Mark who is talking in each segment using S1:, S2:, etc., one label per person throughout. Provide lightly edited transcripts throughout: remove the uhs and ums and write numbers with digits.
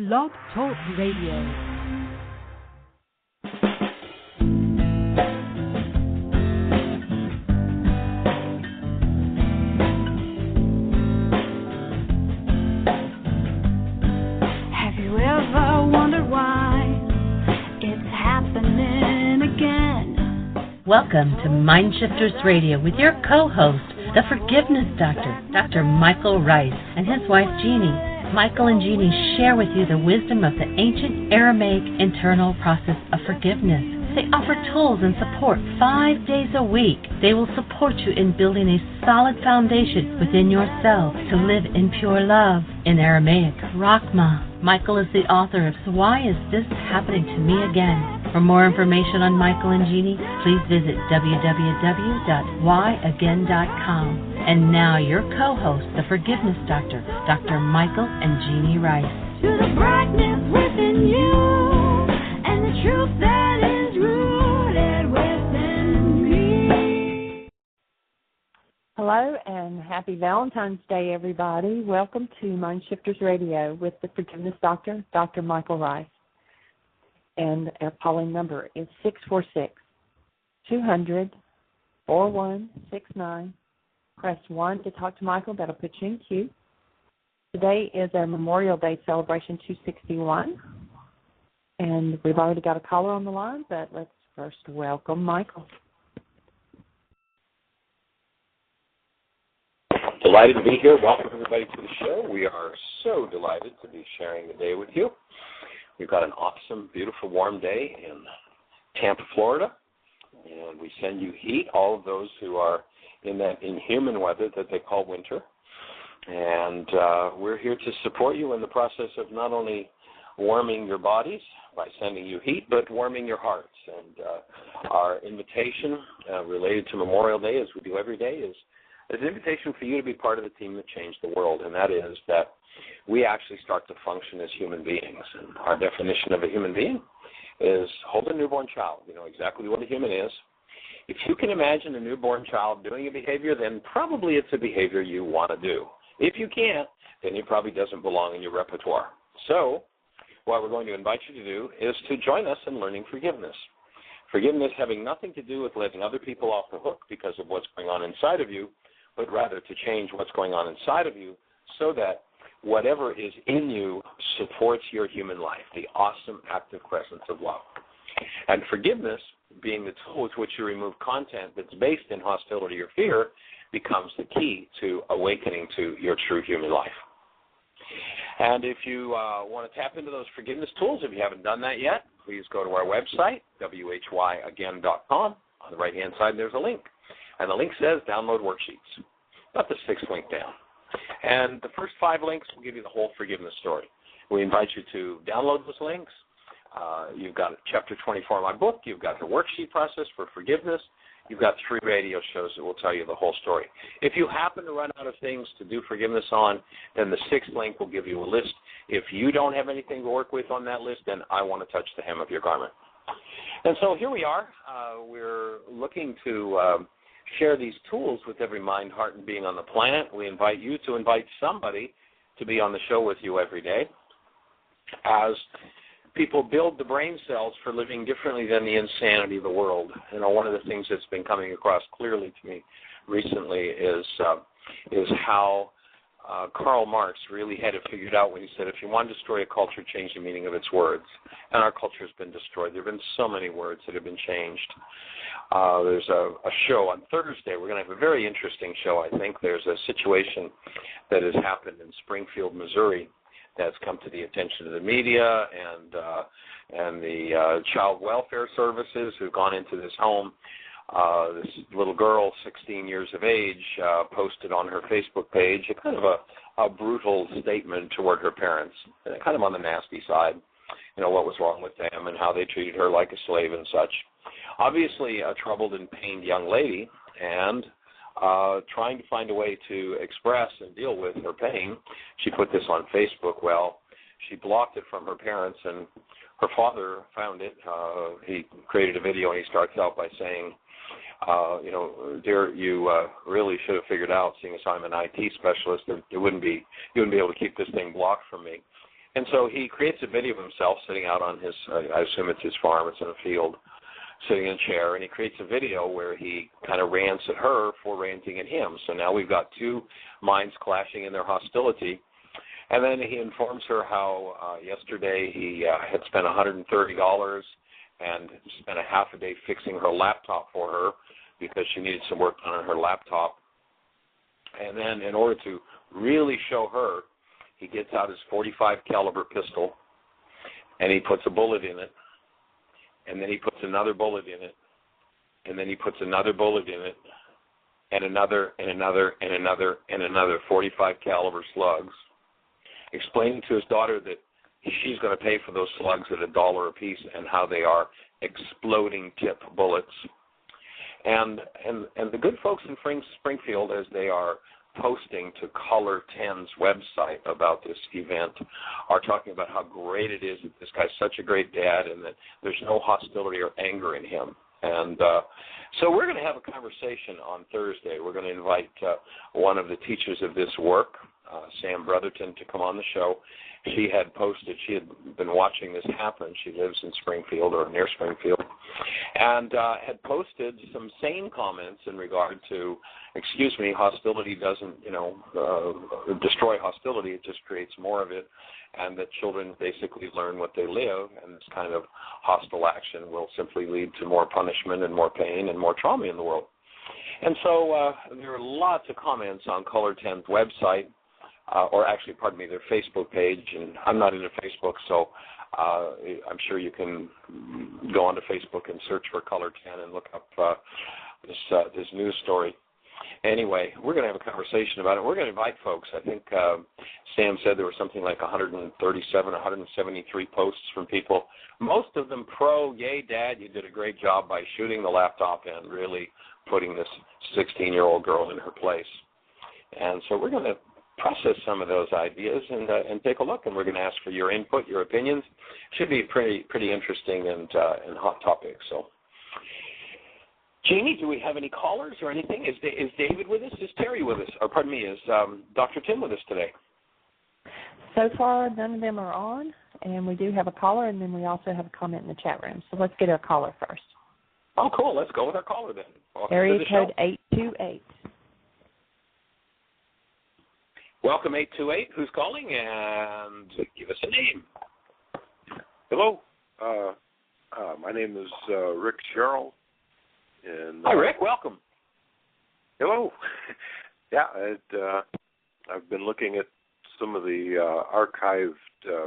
S1: Blog Talk Radio.
S2: Welcome to Mindshifters Radio with your co-host, the Forgiveness Doctor, Dr. Michael Ryce, and his wife, Jeannie. Michael and Jeannie share with you the wisdom of the ancient Aramaic internal process of forgiveness. They offer tools and support 5 days a week. They will support you in building a solid foundation within yourself to live in pure love. In Aramaic, Rachma. Michael is the author of So Why Is This Happening to Me Again? For more information on Michael and Jeannie, please visit www.whyagain.com. And now your co-host, the Forgiveness Doctor, Dr. Michael and Jeannie Ryce.
S3: To the brightness within you and the truth that is rooted within me.
S4: Hello and happy Valentine's Day, everybody. Welcome to Mindshifters Radio with the Forgiveness Doctor, Dr. Michael Ryce. And our calling number is 646-200-4169. Press 1 to talk to Michael. That'll put you in queue. Today is our Memorial Day celebration 261. And we've already got a caller on the line, but let's first welcome Michael.
S5: Delighted to be here. Welcome, everybody, to the show. We are so delighted to be sharing the day with you. We've got an awesome, beautiful, warm day in Tampa, Florida, and we send you heat, all of those who are in that inhuman weather that they call winter. And we're here to support you in the process of not only warming your bodies by sending you heat, but warming your hearts. And our invitation related to Memorial Day, as we do every day, is an invitation for you to be part of the team that changed the world, and that is that we actually start to function as human beings. And our definition of a human being is hold a newborn child. You know exactly what a human is. If you can imagine a newborn child doing a behavior, then probably it's a behavior you want to do. If you can't, then it probably doesn't belong in your repertoire. So what we're going to invite you to do is to join us in learning forgiveness. Forgiveness having nothing to do with letting other people off the hook because of what's going on inside of you, but rather to change what's going on inside of you so that whatever is in you supports your human life, the awesome active presence of love. And forgiveness, being the tool with which you remove content that's based in hostility or fear, becomes the key to awakening to your true human life. And if you want to tap into those forgiveness tools, if you haven't done that yet, please go to our website, whyagain.com. On the right-hand side, there's a link. And the link says download worksheets. About the sixth link down. And the first 5 links will give you the whole forgiveness story. We invite you to download those links. You've got Chapter 24 of my book. You've got the worksheet process for forgiveness. You've got 3 radio shows that will tell you the whole story. If you happen to run out of things to do forgiveness on, then the 6th link will give you a list. If you don't have anything to work with on that list, then I want to touch the hem of your garment. And so here we are. We're looking to share these tools with every mind, heart, and being on the planet. We invite you to invite somebody to be on the show with you every day as people build the brain cells for living differently than the insanity of the world. You know, one of the things that's been coming across clearly to me recently is how Karl Marx really had it figured out when he said, if you want to destroy a culture, change the meaning of its words. And our culture has been destroyed. There have been so many words that have been changed. There's a show on Thursday. We're going to have a very interesting show, I think. There's a situation that has happened in Springfield, Missouri, that's come to the attention of the media and the child welfare services who've gone into this home. This little girl, 16 years of age, posted on her Facebook page a kind of a brutal statement toward her parents, kind of on the nasty side, you know, what was wrong with them and how they treated her like a slave and such. Obviously a troubled and pained young lady, and trying to find a way to express and deal with her pain. She put this on Facebook. Well, she blocked it from her parents, and her father found it. He created a video, and he starts out by saying, dear, you really should have figured out, seeing as I'm an IT specialist, that you wouldn't be able to keep this thing blocked from me. And so he creates a video of himself sitting out on his, I assume it's his farm, it's in a field, sitting in a chair, and he creates a video where he kind of rants at her for ranting at him. So now we've got two minds clashing in their hostility. And then he informs her how yesterday he had spent $130 and spent a half a day fixing her laptop for her because she needed some work done on her laptop. And then in order to really show her, he gets out his .45 caliber pistol, and he puts a bullet in it, and then he puts another bullet in it, and then he puts another bullet in it, and another, and another, and another, and another .45 caliber slugs, explaining to his daughter that she's going to pay for those slugs at $1 a piece and how they are exploding tip bullets. And the good folks in Springfield, as they are posting to Color 10's website about this event, are talking about how great it is that this guy's such a great dad and that there's no hostility or anger in him. And so we're going to have a conversation on Thursday. We're going to invite one of the teachers of this work, Sam Brotherton, to come on the show. She had posted, she had been watching this happen. She lives in Springfield or near Springfield, and had posted some sane comments in regard to, excuse me, hostility doesn't, destroy hostility. It just creates more of it, and that children basically learn what they live, and this kind of hostile action will simply lead to more punishment and more pain and more trauma in the world. And so there are lots of comments on Color 10's website, or actually, pardon me, their Facebook page, and I'm not into Facebook, so I'm sure you can go onto Facebook and search for Color 10 and look up this news story. Anyway, we're going to have a conversation about it. We're going to invite folks. I think Sam said there were something like 137, 173 posts from people, most of them pro, yay, Dad, you did a great job by shooting the laptop and really putting this 16-year-old girl in her place. And so we're going to process some of those ideas and take a look, and we're going to ask for your input, your opinions. Should be pretty interesting and hot topic. So, Jeannie, do we have any callers or anything? Is David with us? Is Terry with us? Or pardon me, is Dr. Tim with us today?
S4: So far, none of them are on, and we do have a caller, and then we also have a comment in the chat room. So let's get our caller first.
S5: Oh, cool. Let's go with our caller then.
S4: Area code 828.
S5: Welcome, 828. Who's calling? And give us a name.
S6: Hello. My name is Rick Sherrill. And,
S5: hi, Rick. Welcome.
S6: Hello. Yeah, I've been looking at some of the archived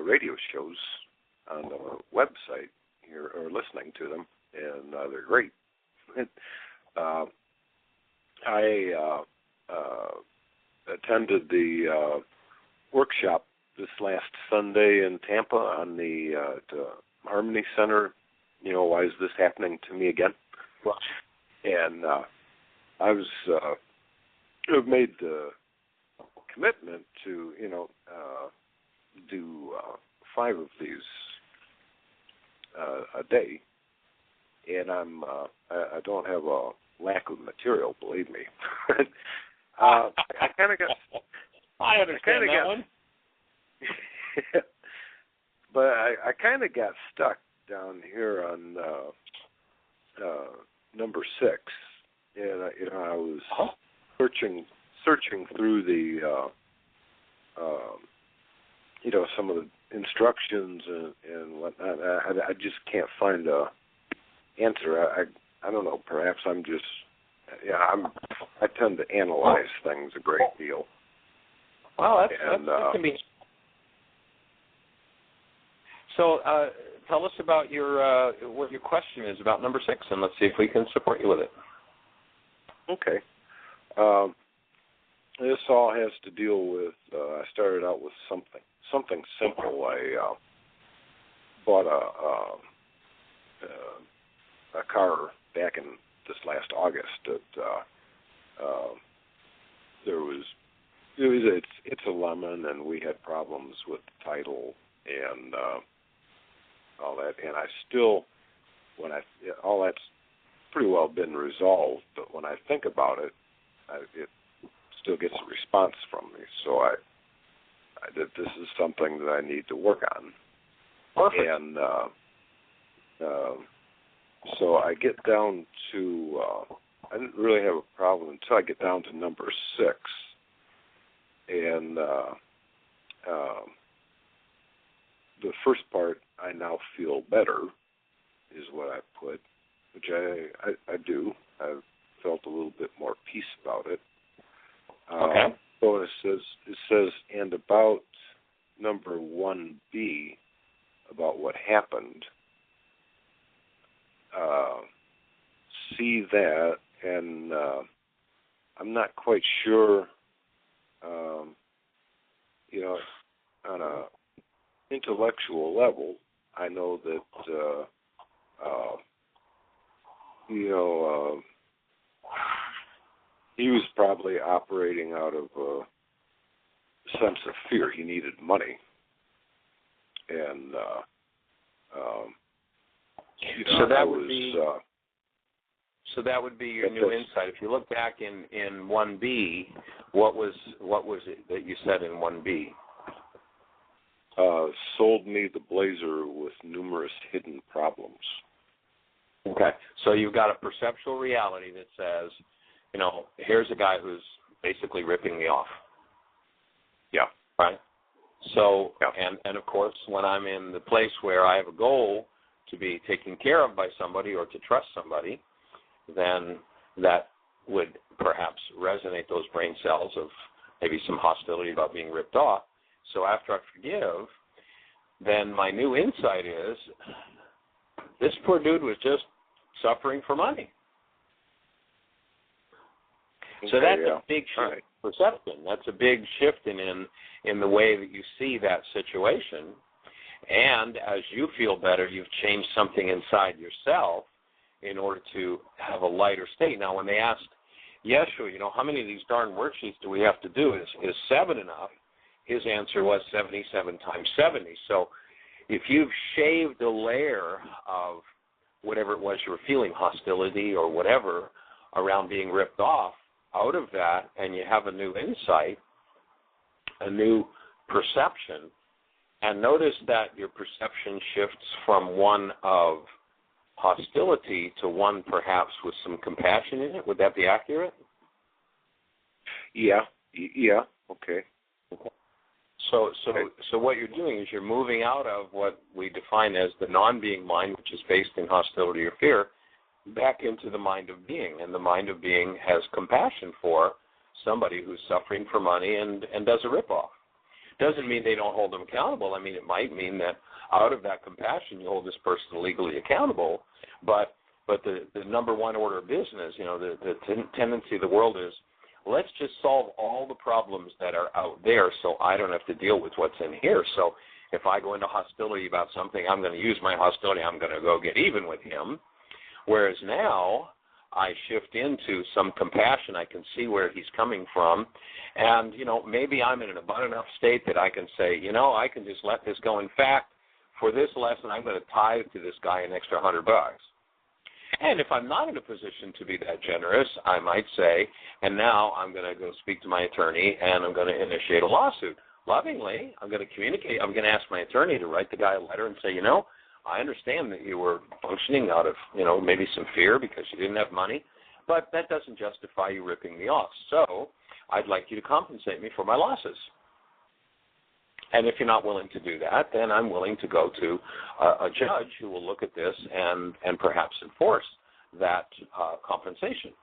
S6: radio shows on the website here, or listening to them, and they're great. I attended the workshop this last Sunday in Tampa on the Harmony Center. Why is this happening to me again? And I've made the commitment to do 5 of these a day, and I don't have a lack of material, believe me. I kind of got.
S5: I understand that one.
S6: But I kind of got stuck down here on number 6, and I was searching through the some of the instructions and whatnot. I just can't find a answer. I don't know. Perhaps I'm just. I tend to analyze things a great deal.
S5: Well, that can be. So, tell us about what your question is about number 6, and let's see if we can support you with it.
S6: Okay. This all has to deal with. I started out with something simple. I bought a car back in this last August. It's a lemon, and we had problems with the title and all that. And I still, all that's pretty well been resolved. But when I think about it, it still gets a response from me. So that this is something that I need to work on.
S5: Perfect.
S6: And so I get down to, I didn't really have a problem until I get down to number 6. And the first part, I now feel better, is what I put, which I do. I've felt a little bit more peace about it.
S5: Okay.
S6: So it says, and about number 1B, about what happened, see that, and I'm not quite sure, on a intellectual level, I know that, he was probably operating out of a sense of fear. He needed money. And,
S5: so that would be... So that would be your new insight. If you look back in 1B, what was it that you said in 1B?
S6: Sold me the blazer with numerous hidden problems.
S5: Okay. So you've got a perceptual reality that says, here's a guy who's basically ripping me off.
S6: Yeah.
S5: Right? So,
S6: yeah.
S5: And of course, when I'm in the place where I have a goal to be taken care of by somebody or to trust somebody, then that would perhaps resonate those brain cells of maybe some hostility about being ripped off. So after I forgive, then my new insight is this poor dude was just suffering for money. So that's a big shift in perception. That's a big shift in the way that you see that situation. And as you feel better, you've changed something inside yourself in order to have a lighter state. Now, when they asked Yeshua, how many of these darn worksheets do we have to do? Is 7 enough? His answer was 77 times 70. So if you've shaved a layer of whatever it was you were feeling, hostility or whatever, around being ripped off, out of that, and you have a new insight, a new perception, and notice that your perception shifts from one of hostility to one perhaps with some compassion in it. Would that be accurate?
S6: Yeah. Okay.
S5: So what you're doing is you're moving out of what we define as the non-being mind, which is based in hostility or fear, back into the mind of being. And the mind of being has compassion for somebody who's suffering for money and does a ripoff. Doesn't mean they don't hold them accountable. I mean, it might mean that out of that compassion you hold this person legally accountable, but the number one order of business, the tendency of the world is, let's just solve all the problems that are out there so I don't have to deal with what's in here. So if I go into hostility about something, I'm going to use my hostility. I'm going to go get even with him. Whereas now I shift into some compassion. I can see where he's coming from. And, maybe I'm in an abundant enough state that I can say, I can just let this go. In fact, for this lesson, I'm going to tithe to this guy an extra $100. And if I'm not in a position to be that generous, I might say, and now I'm going to go speak to my attorney and I'm going to initiate a lawsuit. Lovingly, I'm going to communicate. I'm going to ask my attorney to write the guy a letter and say, I understand that you were functioning out of, maybe some fear because you didn't have money, but that doesn't justify you ripping me off. So I'd like you to compensate me for my losses. And if you're not willing to do that, then I'm willing to go to a judge who will look at this and perhaps enforce that compensation.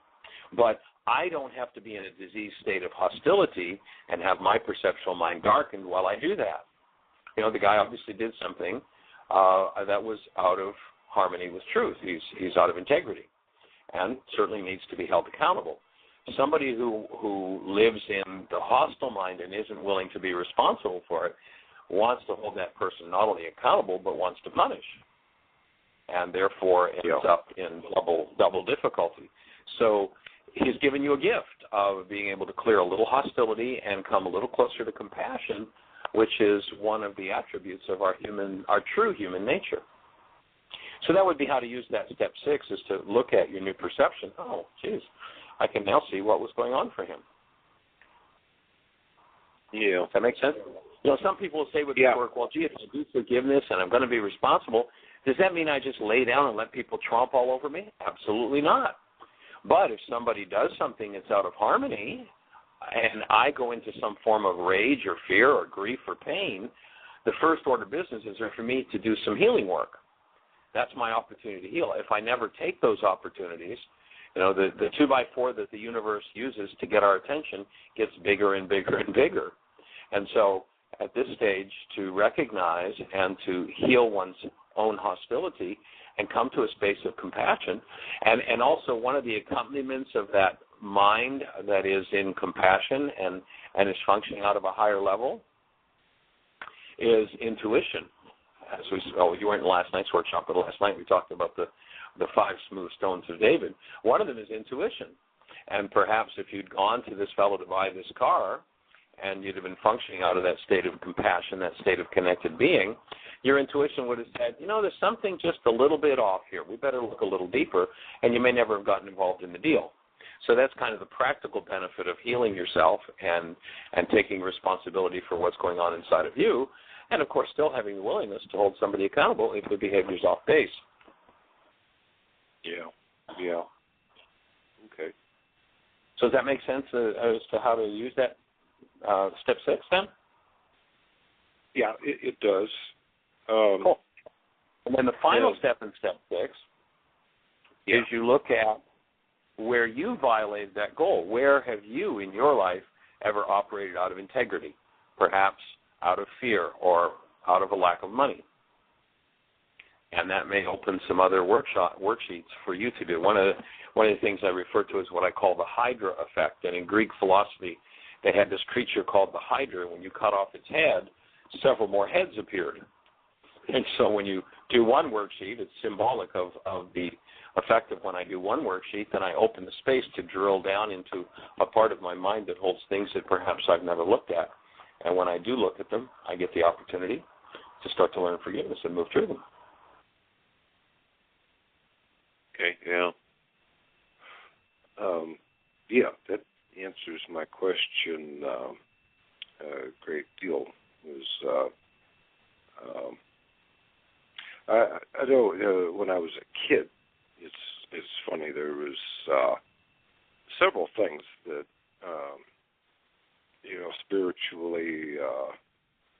S5: But I don't have to be in a diseased state of hostility and have my perceptual mind darkened while I do that. The guy obviously did something that was out of harmony with truth. He's out of integrity and certainly needs to be held accountable. Somebody who lives in the hostile mind and isn't willing to be responsible for it wants to hold that person not only accountable but wants to punish, and therefore ends up in double difficulty. So he's given you a gift of being able to clear a little hostility and come a little closer to compassion, which is one of the attributes of our true human nature. So that would be how to use that step 6, is to look at your new perception. Oh, geez, I can now see what was going on for him.
S6: Yeah.
S5: Does that make sense? Some people will say with this work, well, gee, if I do forgiveness and I'm going to be responsible, does that mean I just lay down and let people tromp all over me? Absolutely not. But if somebody does something that's out of harmony and I go into some form of rage or fear or grief or pain, the first order of business is for me to do some healing work. That's my opportunity to heal. If I never take those opportunities, the 2x4 that the universe uses to get our attention gets bigger and bigger and bigger. And so at this stage, to recognize and to heal one's own hostility and come to a space of compassion, and also one of the accompaniments of that mind that is in compassion and is functioning out of a higher level is intuition. You weren't in last night's workshop, but last night we talked about the 5 smooth stones of David. One of them is intuition. And perhaps if you'd gone to this fellow to buy this car and you'd have been functioning out of that state of compassion, that state of connected being, your intuition would have said, there's something just a little bit off here. We better look a little deeper, and you may never have gotten involved in the deal. So that's kind of the practical benefit of healing yourself and taking responsibility for what's going on inside of you, and, of course, still having the willingness to hold somebody accountable if their behavior's off base.
S6: Yeah. Okay.
S5: So does that make sense as to how to use that step 6 then?
S6: Yeah, it does.
S5: Cool. And then the final step in step 6 is you look at where you violated that goal. Where have you in your life ever operated out of integrity, perhaps out of fear or out of a lack of money? And that may open some other worksheets for you to do. One of the things I refer to is what I call the Hydra effect. And in Greek philosophy, they had this creature called the Hydra. When you cut off its head, several more heads appeared. And so when you do one worksheet, it's symbolic of the effect of when I do one worksheet, then I open the space to drill down into a part of my mind that holds things that perhaps I've never looked at. And when I do look at them, I get the opportunity to start to learn forgiveness and move through them.
S6: Okay, yeah. That answers my question a great deal. I know when I was a kid, it's funny, there was several things that, spiritually,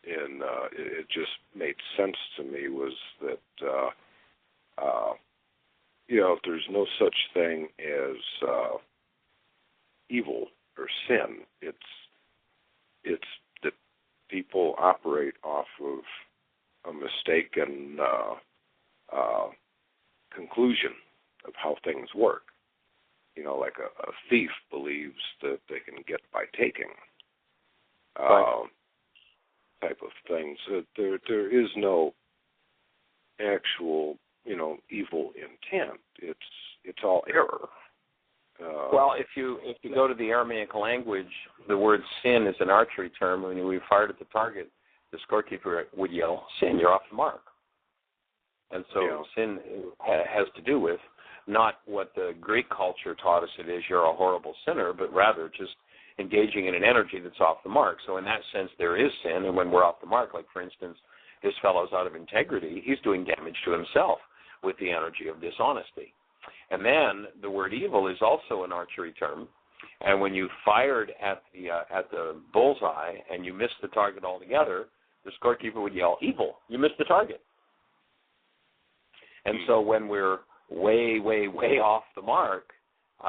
S6: and it just made sense to me was that, there's no such thing as evil or sin. It's that people operate off of a mistaken conclusion of how things work. Like a thief believes that they can get by taking, type of things. There is no actual, evil intent. It's all error.
S5: Well, if you go to the Aramaic language, the word sin is an archery term. When we fired at the target, the scorekeeper would yell, "Sin, you're off the mark." And so sin has to do with not what the Greek culture taught us it is, you're a horrible sinner, but rather just engaging in an energy that's off the mark. So in that sense, there is sin, and when we're off the mark, like for instance, this fellow's out of integrity, he's doing damage to himself with the energy of dishonesty. And then the word evil is also an archery term, and when you fired at the bullseye and you missed the target altogether, the scorekeeper would yell, "Evil, you missed the target." And so when we're way, way, way off the mark,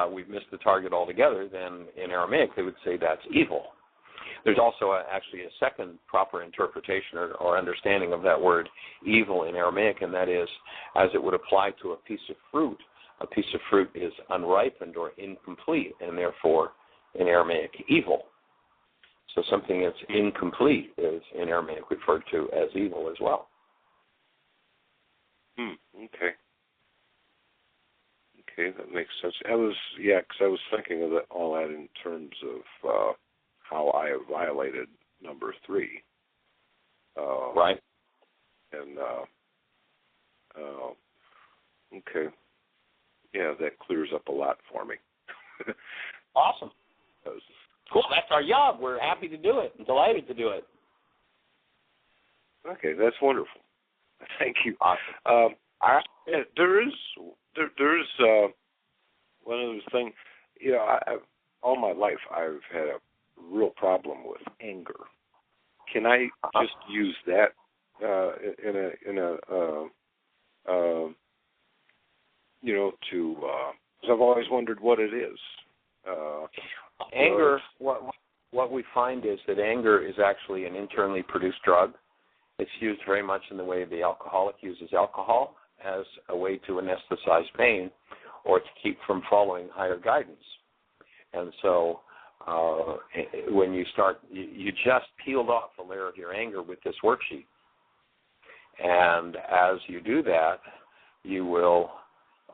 S5: we've missed the target altogether, then in Aramaic they would say that's evil. There's also actually a second proper interpretation or understanding of that word evil in Aramaic, and that is as it would apply to a piece of fruit. A piece of fruit is unripened or incomplete, and therefore in Aramaic evil. So something that's incomplete is in Aramaic referred to as evil as well.
S6: Okay. Okay, that makes sense. Because I was thinking of all that in terms of how I have violated number 3.
S5: Right.
S6: And okay, yeah, that clears up a lot for me.
S5: Awesome. Cool. That's our job. We're happy to do it. I'm delighted to do it.
S6: Okay, that's wonderful. Thank you.
S5: Awesome.
S6: There is one of those things. All my life I've had a real problem with anger. Can I just use that because I've always wondered what it is.
S5: Anger. What we find is that anger is actually an internally produced drug. It's used very much in the way the alcoholic uses alcohol as a way to anesthetize pain or to keep from following higher guidance. And so when you start, you just peeled off a layer of your anger with this worksheet. And as you do that, you will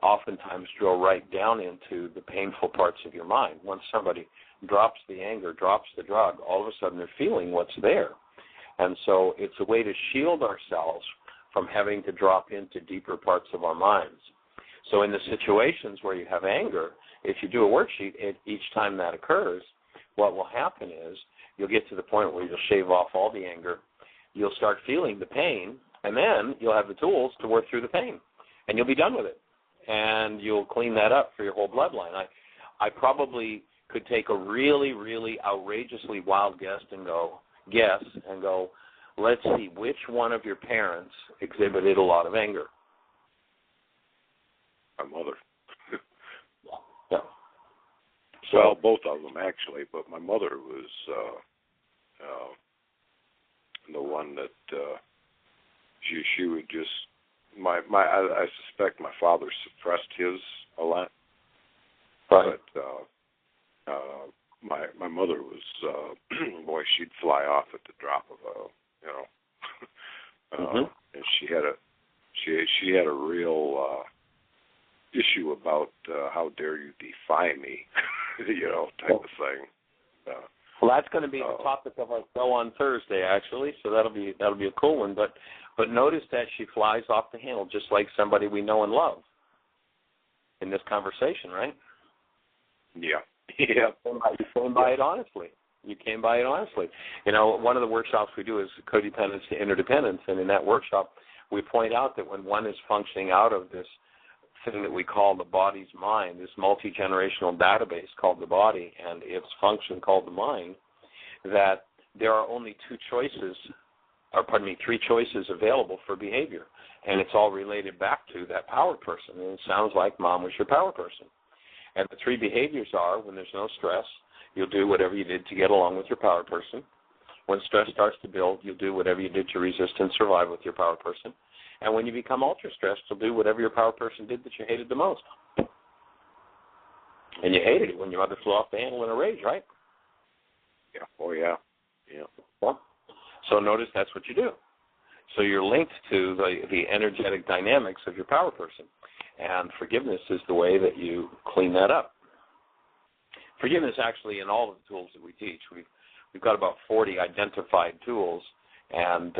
S5: oftentimes drill right down into the painful parts of your mind. Once somebody drops the anger, drops the drug, all of a sudden they're feeling what's there. And so it's a way to shield ourselves from having to drop into deeper parts of our minds. So in the situations where you have anger, if you do a worksheet, each time that occurs, what will happen is you'll get to the point where you'll shave off all the anger, you'll start feeling the pain, and then you'll have the tools to work through the pain, and you'll be done with it. And you'll clean that up for your whole bloodline. I probably could take a really, really outrageously wild guess and go, let's see, which one of your parents exhibited a lot of anger?
S6: My mother.
S5: Yeah.
S6: Well, both of them actually, but my mother was the one that she would just. I suspect my father suppressed his a lot,
S5: right.
S6: But my mother was boy, she'd fly off at the drop of and she had a real issue about how dare you defy me, type of thing.
S5: Well, that's going to be the topic of our show on Thursday, actually. So that'll be a cool one. But notice that she flies off the handle, just like somebody we know and love in this conversation, right?
S6: Yeah. Yeah.
S5: You came by it honestly. One of the workshops we do is codependence to interdependence, and in that workshop, we point out that when one is functioning out of this thing that we call the body's mind, this multi-generational database called the body and its function called the mind, that there are only three choices available for behavior, and it's all related back to that power person. And it sounds like Mom was your power person. And the three behaviors are: when there's no stress, you'll do whatever you did to get along with your power person. When stress starts to build, you'll do whatever you did to resist and survive with your power person. And when you become ultra-stressed, you'll do whatever your power person did that you hated the most. And you hated it when your mother flew off the handle in a rage, right?
S6: Yeah. Oh, yeah. Yeah.
S5: Well, so notice that's what you do. So you're linked to the energetic dynamics of your power person. And forgiveness is the way that you clean that up. Forgiveness, actually, in all of the tools that we teach, we've got about 40 identified tools, and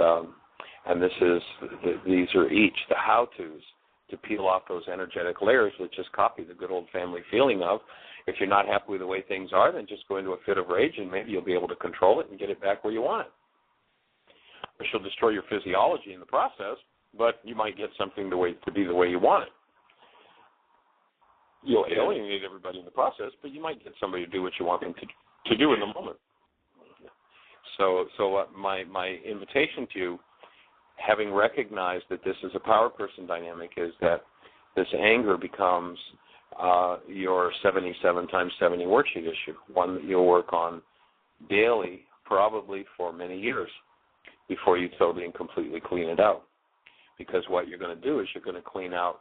S5: these are each the how-tos to peel off those energetic layers, which just copy the good old family feeling of, if you're not happy with the way things are, then just go into a fit of rage, and maybe you'll be able to control it and get it back where you want it. Or she'll destroy your physiology in the process, but you might get something to be the way you want it. You'll alienate everybody in the process, but you might get somebody to do what you want them to do in the moment. So my invitation to you, having recognized that this is a power person dynamic, is that this anger becomes your 77 times 70 worksheet issue, one that you'll work on daily, probably for many years, before you totally and completely clean it out. Because what you're going to do is you're going to clean out,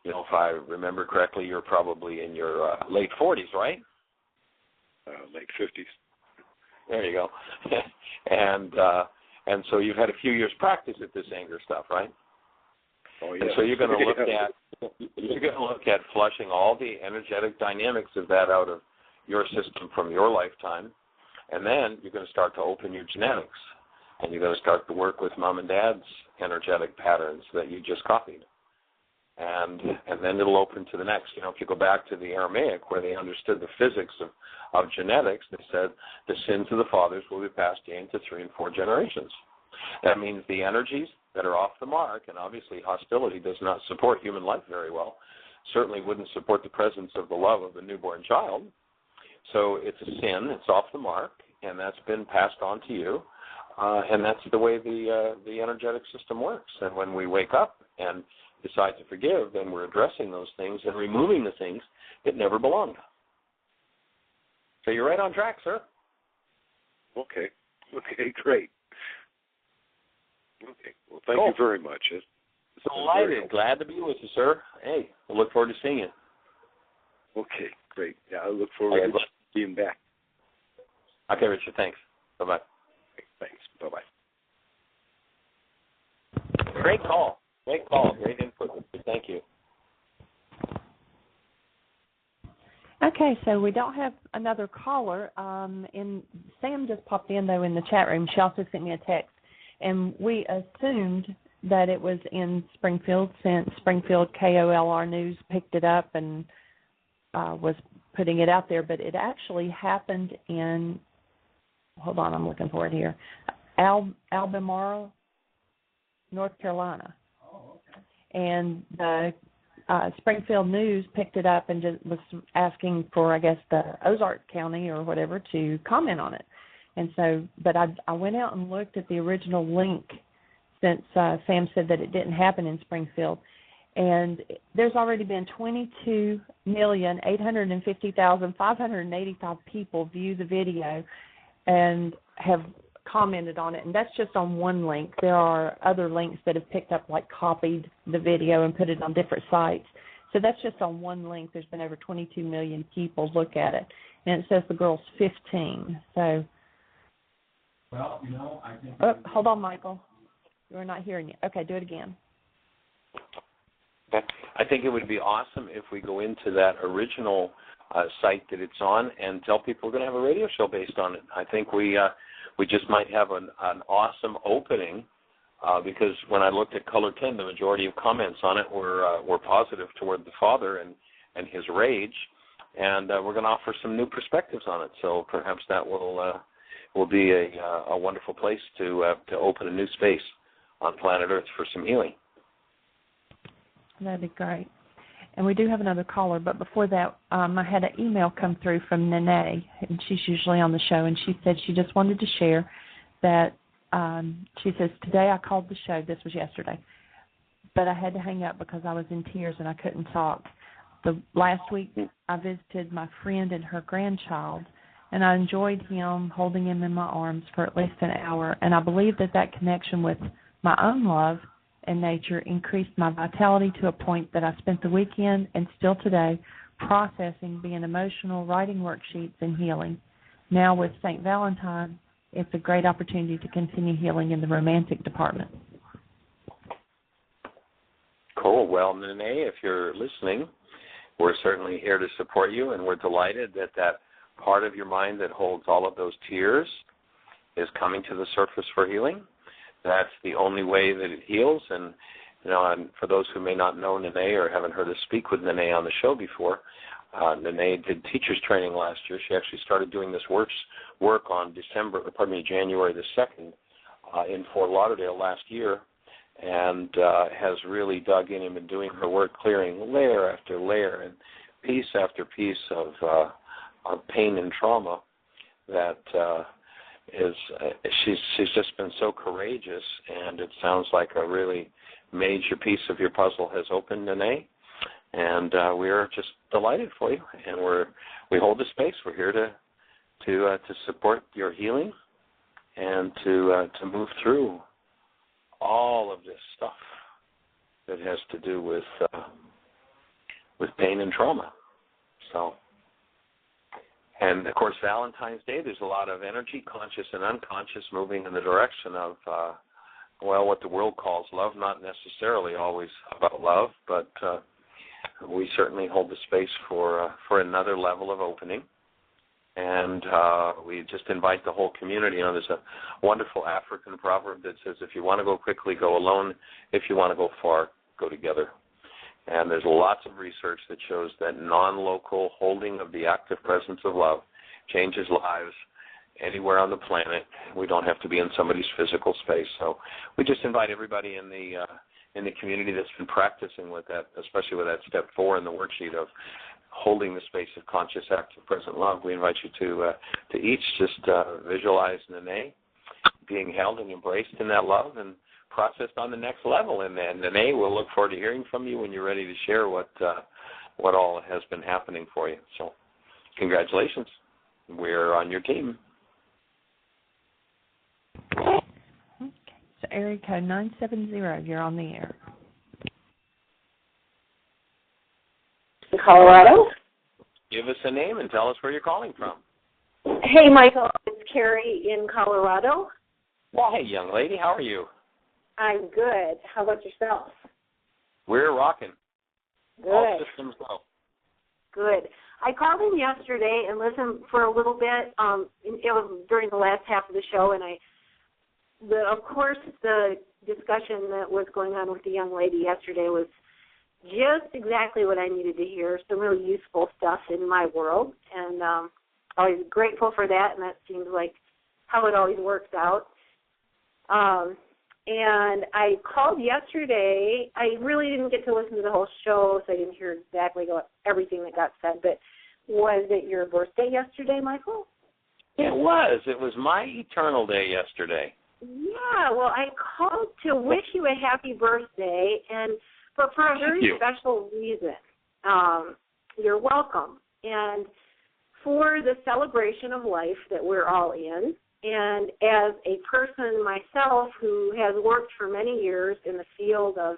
S5: if I remember correctly, you're probably in your late 40s, right?
S6: Late 50s.
S5: There you go. And so you've had a few years practice at this anger stuff, right?
S6: Oh, yeah.
S5: And so you're going to look at flushing all the energetic dynamics of that out of your system from your lifetime, and then you're going to start to open your genetics, and you're going to start to work with Mom and Dad's energetic patterns that you just copied. And then it'll open to the next. If you go back to the Aramaic, where they understood the physics of genetics, they said the sins of the fathers will be passed down to 3 and 4 generations. That means the energies that are off the mark, and obviously hostility does not support human life very well, certainly wouldn't support the presence of the love of a newborn child. So it's a sin, it's off the mark, and that's been passed on to you. And that's the way the energetic system works. And when we wake up and decide to forgive, then we're addressing those things and removing the things that never belonged. So you're right on track, sir.
S6: Okay, great. Okay, well, thank you very much.
S5: Delighted. Glad to be with you, sir. Hey, I look forward to seeing you.
S6: Okay, great. Yeah, I look forward to being back.
S5: Okay, Richard, thanks. Bye-bye.
S6: Thanks. Bye-bye.
S5: Great call. Great input. Thank you.
S4: Okay, so we don't have another caller. And Sam just popped in, though, in the chat room. She also sent me a text. And we assumed that it was in Springfield since Springfield KOLR News picked it up and was putting it out there. But it actually happened in, hold on, I'm looking for it here, Albemarle, North Carolina. Oh, okay. And the Springfield News picked it up and just was asking for, I guess, the Ozark County or whatever to comment on it. And so, but I went out and looked at the original link since Sam said that it didn't happen in Springfield. And there's already been 22,850,585 people view the video and have commented on it. And that's just on one link. There are other links that have picked up, like copied the video and put it on different sites. So that's just on one link. There's been over 22 million people look at it. And it says the girl's 15. So,
S7: well, you know, I think...
S4: Oh, hold on, Michael. We're not hearing you. Okay, do it again.
S5: Okay. I think it would be awesome if we go into that original site that it's on and tell people we're going to have a radio show based on it. I think we just might have an awesome opening because when I looked at Color 10, the majority of comments on it were positive toward the father and his rage, and we're going to offer some new perspectives on it. So perhaps that will be a wonderful place to open a new space on planet Earth for some healing.
S4: That'd be great. And we do have another caller, but before that, I had an email come through from Nene, and she's usually on the show, and she said she just wanted to share that she says, today I called the show, this was yesterday, but I had to hang up because I was in tears and I couldn't talk. The last week I visited my friend and her grandchild, and I enjoyed him, holding him in my arms for at least an hour, and I believe that connection with my own love and nature increased my vitality to a point that I spent the weekend and still today processing, being emotional, writing worksheets, and healing. Now with St. Valentine, it's a great opportunity to continue healing in the romantic department.
S5: Cool. Well, Nene, if you're listening, we're certainly here to support you, and we're delighted that part of your mind that holds all of those tears is coming to the surface for healing. That's the only way that it heals. And, you know, and for those who may not know Nene or haven't heard us speak with Nene on the show before, Nene did teacher's training last year. She actually started doing this work on January the 2nd in Fort Lauderdale last year, and has really dug in and been doing her work, clearing layer after layer and piece after piece of pain and trauma that she's just been so courageous, and it sounds like a really major piece of your puzzle has opened, Nene, and we're just delighted for you, and we hold the space. We're here to support your healing and to move through all of this stuff that has to do with pain and trauma. So. And, of course, Valentine's Day, there's a lot of energy, conscious and unconscious, moving in the direction of, what the world calls love, not necessarily always about love, but we certainly hold the space for another level of opening. And we just invite the whole community. You know, there's a wonderful African proverb that says, if you want to go quickly, go alone. If you want to go far, go together. And there's lots of research that shows that non-local holding of the active presence of love changes lives anywhere on the planet. We don't have to be in somebody's physical space. So we just invite everybody in the community that's been practicing with that, especially with that step 4 in the worksheet of holding the space of conscious, active, present love. We invite you to each just visualize Nene being held and embraced in that love and processed on the next level. And then Nene, we'll look forward to hearing from you when you're ready to share what all has been happening for you. So congratulations. We're on your team.
S4: Okay. So area code 970, you're on the air.
S8: Colorado.
S5: Give us a name and tell us where you're calling from.
S8: Hey, Michael. It's Carrie in Colorado.
S5: Well, hey, young lady. How are you?
S8: I'm good. How about yourself?
S5: We're rocking.
S8: Good.
S5: All systems go.
S8: Good. I called in yesterday and listened for a little bit. It was during the last half of the show, and of course, the discussion that was going on with the young lady yesterday was just exactly what I needed to hear, some really useful stuff in my world, and I was grateful for that, and that seems like how it always works out. And I called yesterday. I really didn't get to listen to the whole show, so I didn't hear exactly everything that got said, but was it your birthday yesterday, Michael?
S5: It was. It was my eternal day yesterday.
S8: Yeah, well, I called to wish you a happy birthday, but for a very special reason. You're welcome. And for the celebration of life that we're all in, and as a person myself who has worked for many years in the field of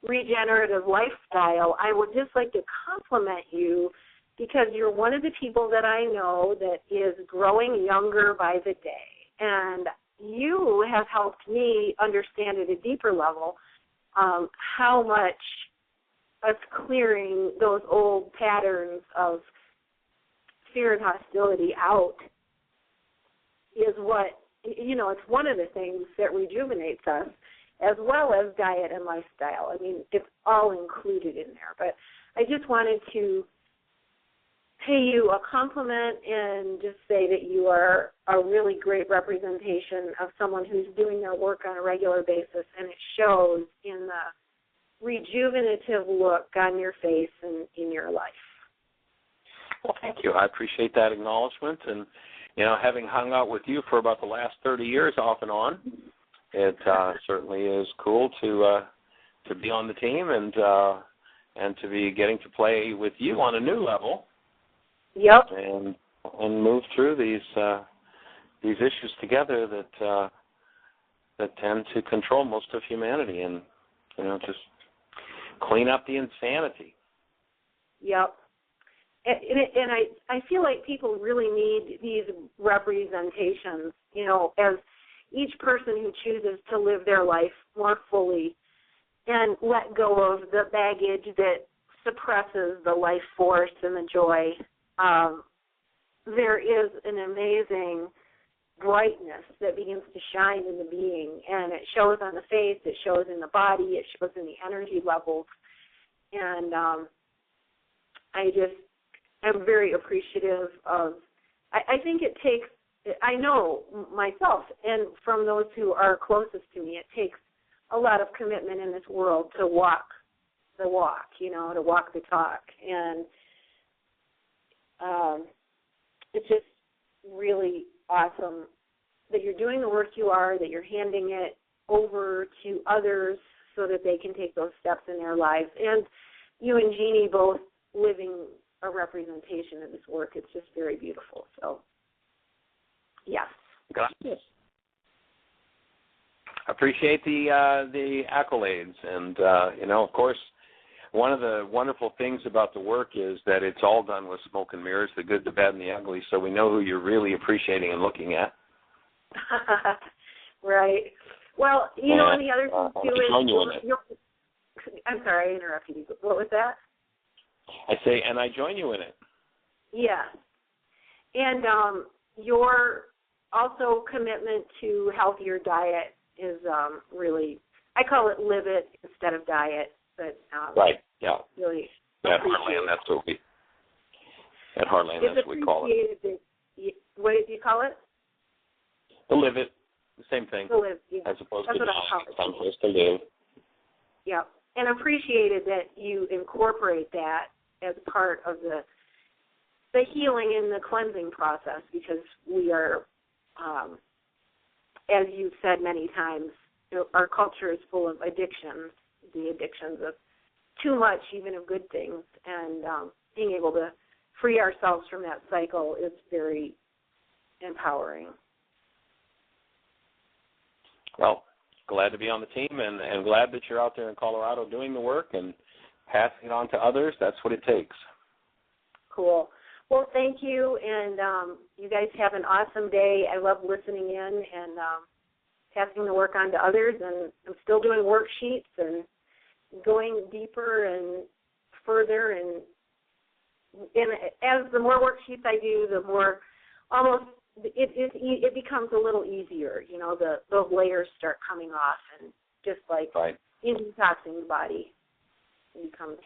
S8: regenerative lifestyle, I would just like to compliment you because you're one of the people that I know that is growing younger by the day. And you have helped me understand at a deeper level how much us clearing those old patterns of fear and hostility out is what, it's one of the things that rejuvenates us, as well as diet and lifestyle. I mean, it's all included in there. But I just wanted to pay you a compliment and just say that you are a really great representation of someone who's doing their work on a regular basis, and it shows in the rejuvenative look on your face and in your life.
S5: Well, thank you. I appreciate that acknowledgement. And, having hung out with you for about the last 30 years off and on, it certainly is cool to be on the team and to be getting to play with you on a new level.
S8: Yep.
S5: And move through these issues together that tend to control most of humanity, and just clean up the insanity.
S8: Yep. And I feel like people really need these representations, as each person who chooses to live their life more fully and let go of the baggage that suppresses the life force and the joy. There is an amazing brightness that begins to shine in the being, and it shows on the face, it shows in the body, it shows in the energy levels, and I'm very appreciative of, I think it takes, I know myself, and from those who are closest to me, it takes a lot of commitment in this world to walk the walk, to walk the talk, and it's just really awesome that you're doing the work you are, that you're handing it over to others so that they can take those steps in their lives. And you and Jeannie both living a representation of this work. It's just very beautiful. So, yes.
S5: Gracias. Appreciate the accolades. And, of course, one of the wonderful things about the work is that it's all done with smoke and mirrors, the good, the bad, and the ugly, so we know who you're really appreciating and looking at.
S8: Right. Well, and the other thing, too, is... I'm sorry, I interrupted you. What was that?
S5: I say, and I join you in it.
S8: Yeah. And your also commitment to healthier diet is really, I call it live it instead of diet. But
S5: right, yeah.
S8: Really
S5: at Heartland, that's what we call it.
S8: What did you call it?
S5: To live it, the same thing.
S8: To live, yeah.
S5: As opposed
S8: That's
S5: to someplace to live.
S8: Yeah, and appreciated that you incorporate that as part of the healing and the cleansing process, because we are, as you've said many times, our culture is full of addictions, the addictions of too much, even of good things, and being able to free ourselves from that cycle is very empowering.
S5: Well, glad to be on the team, and glad that you're out there in Colorado doing the work and passing it on to others. That's what it takes.
S8: Cool. Well, thank you, and you guys have an awesome day. I love listening in and passing the work on to others, and I'm still doing worksheets and going deeper and further, and as the more worksheets I do, the more almost it becomes a little easier. You know, those layers start coming off, and just like detoxing the body, it becomes